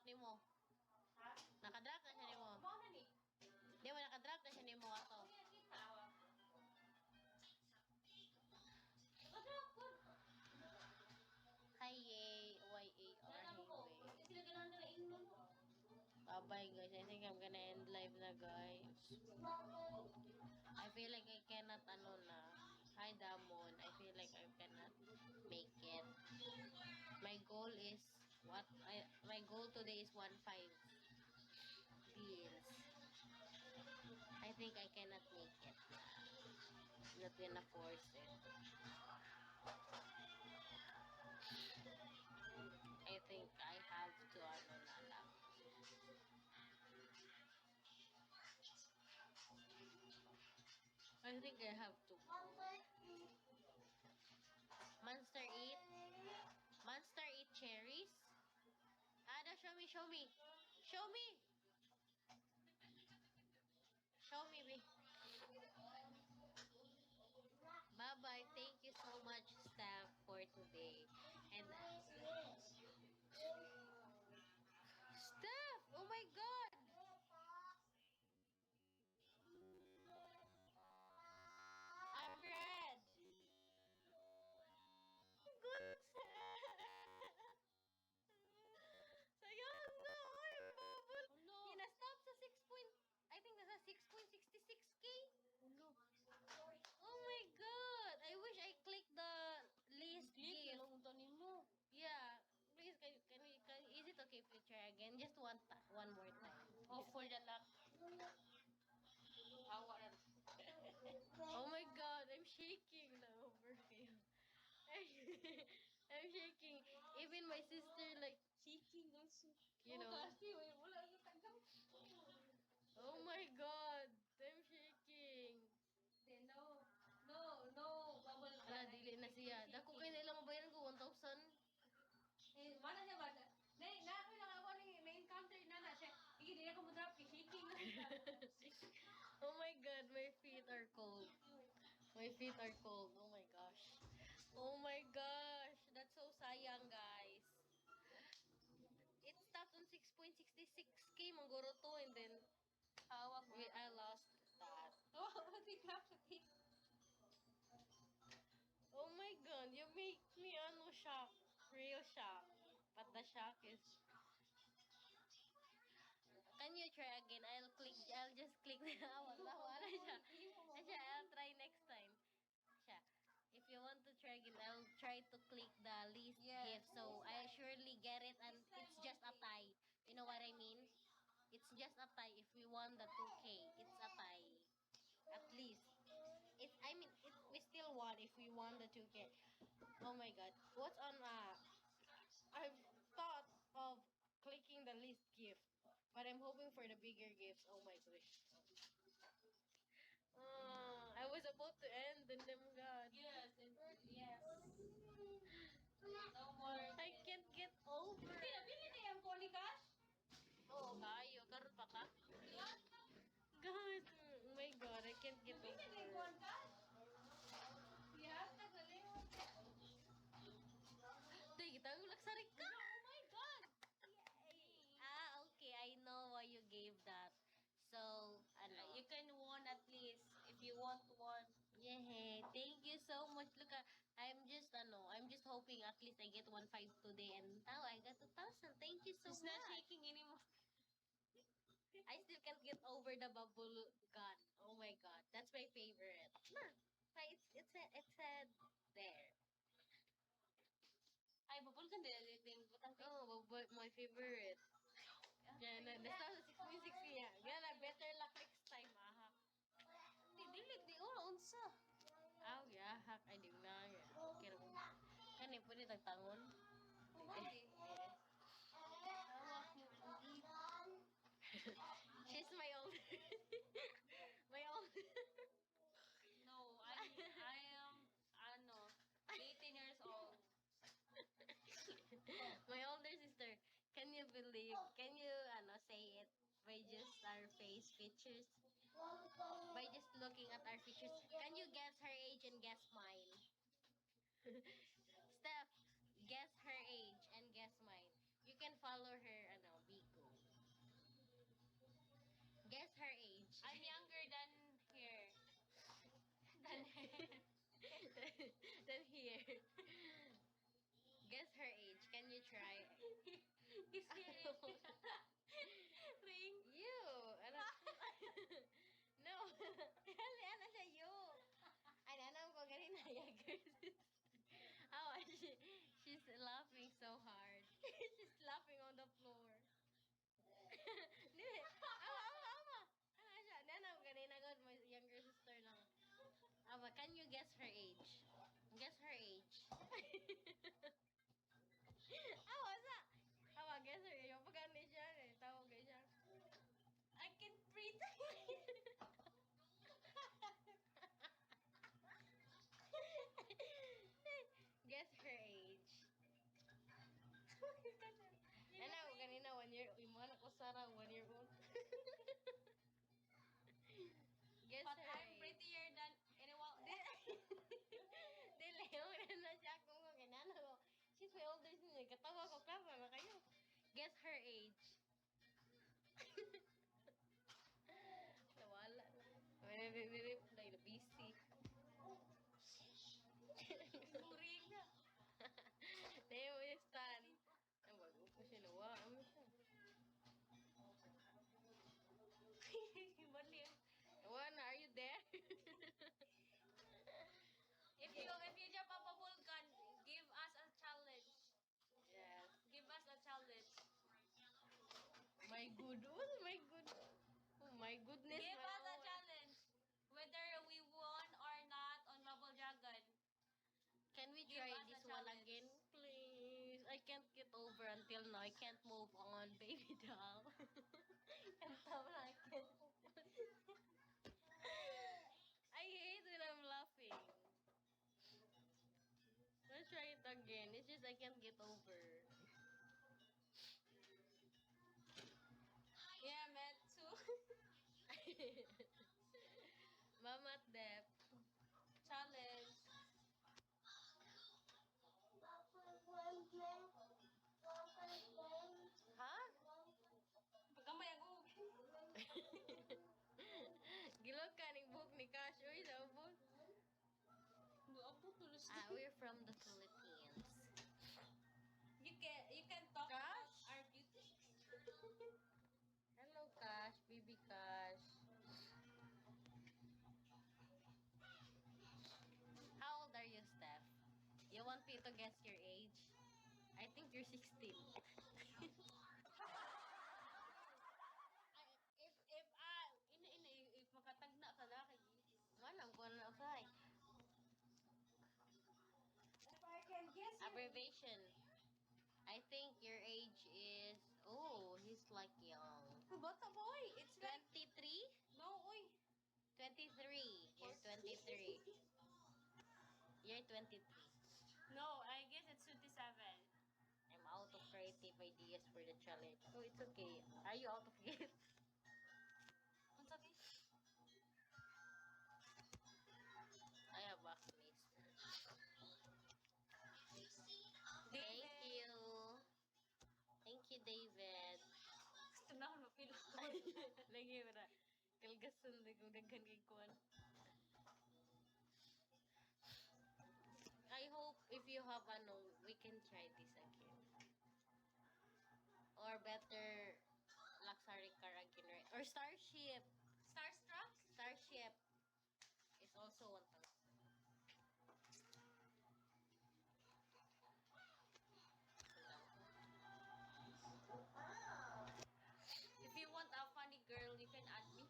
nimo? Naka-drop na siya nimo. Di mo naka-drop na siya nimo ato. Hi, Y-A-R. Bye-bye, guys. I think I'm gonna end live na, guys. I feel like I cannot, na. Hi, Damon. I feel like I cannot make it. My goal is, my goal today is 1.5 bills. I think I cannot make it. I'm not gonna force it. I think I have to, na lang. I think I have to. Monster eat? Monster eat cherries? Ada, show me, show me. Show me! Show me, be. Bye-bye. Thank you so much, staff, for today. And Steph! Oh my God! I'm red! Good! Sayang na! Ay, bubble! Hina-stop sa 6 point... I think nasa 6.66k. Oh my God! I wish I clicked the list gift. Yeah. Please, is it okay if we try again? Just one more time. Oh, for the luck. Oh my God, I'm shaking now over here. I'm shaking. Even my sister, like, Shaking also. you know. Oh my God, I'm shaking. No. Bubble Ala, dili na siya. Dako kayo na ilang mabayaran ko, 1,000. Mana niya ba? Na ako lang ako na-encounter na siya. Hindi na ako mo-drop shaking. Oh my God, my feet are cold. My feet are cold. Oh my gosh. Oh my gosh. That's so sayang, guys. It stopped on 6.66k, Manggoro to, and then I lost that. Oh, tignan siya. Oh my God, you make me shock. Real shock. But the shock is... Can you try again? I'll just click the wala siya. I'll try next time. Siya. If you want to try again, I'll try to click the least gift. So I surely get it, and it's just a tie. You know what I mean? It's just a tie. If we won the 2K, it's a tie. At least. We still won if we won the 2K. Oh my God. What's on, I've thought of clicking the least gift, but I'm hoping for the bigger gifts. Oh my gosh. I was about to end, and then God. Yes. No more. I can't get over. Pinabili na yung Holy Cash? Oh, kayo. Karoon pa ka? God. Oh my God. I can't get Pinabili na yung over. Holy Cash? Yes, nagaling. Kita ko nagsarik ka. Oh my God! Okay. I know why you gave that. So, You can won at least if you want one. yay. Thank you so much. Look, I'm just hoping at least I get 1.5 today, and now I got 2,000. Thank you so It's much. not shaking anymore. I still can't get over the bubble gun. Oh my God, that's my favorite. Huh. It's said there. Ay, bubble ka din. Oh, my favorite. Yeah, nasa 6.6 niya. Gana, better luck next time, aha. Dilit di unsa. Aw, yeah, hak ay di na. Kira mo. Kani po ni tagtangon. She's my old. My old. No, I am 18 years old. My older sister. Can you believe? Can you say it by just our face features? By just looking at our features. Can you guess her age and guess mine? Steph, guess her age and guess mine. You can follow her, I'm younger than here. Than Then here. Guess her age. Can you try? Is here. Ring. You. Ano? No. Hali, ano siya, you. Ay, nanam ko ganin na younger sister. Oh, she's laughing so hard. She's laughing on the floor. Dili. Ama. Ano siya? Nanam ganin agad mo younger sister lang. Ama, can you guess her age? Guess her age. Awa sa. Awa, guess her age. Pagka ni siya, tawag kay siya. I can breathe. Guess her age. Ano, kanina 1 year, yung mga anak ko Sarah, 1 year old. Guess But her I'm age. prettier than anyone. Dili, wala na siya kung kinano ko. She's my older sister. Katawa ko, klasa na kayo. Guess her age. Nawala na. Reply na busy. Boring na. Dahil mo yung stand. Ang bago ko siya nawa. Ano siya? Baliw. Nawa na, are you there? If you jump up a volcan, give us a challenge. Yes. Give us a challenge. My good. Oh my good. Oh my goodness. Give my us a Lord. challenge. Whether we won or not on Bubble Dragon. Can we Give try us a this one challenge. again, please? I can't get over until now. I can't move on, baby doll. Can't tell me I can't move on. I hate when I'm laughing. Let's try it again. It's just I can't get over. Yeah, man, too. Mama at Dep. Challenge. Ha? Pagkamay ako. Gilog ka ning book ni Cash. Uy, sa book. Apo tulos. We're from the Philippines. You can talk Gosh. about our beauty. Hello, Cash. Baby Cash. How old are you, Steph? You want me to guess your age? I think you're 16. If makatagna ka na kay Manam ko na usay. If I can guess Abbreviation. I think your age is... Oh, he's like young. Bata boy, it's like 23? no, oy. 23. You're 23. You're 23. No, I guess it's 27. I'm out of creative ideas for the challenge. Oh, it's okay. Are you out of gifts? Unsa ki? I have a list. Thank you. Thank you, David. Gusto na ako mapil. Lagi mo na. Kalgasan na kung daghan kay kuwan. I hope if you have we can try this again. Or better, Laksari Karagin, right? Or Starship. Starstruck? Starship is also 1,000. If you want a funny girl, you can add me.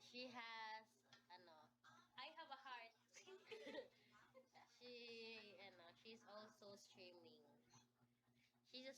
She has, I have a heart. she's also streaming. She's a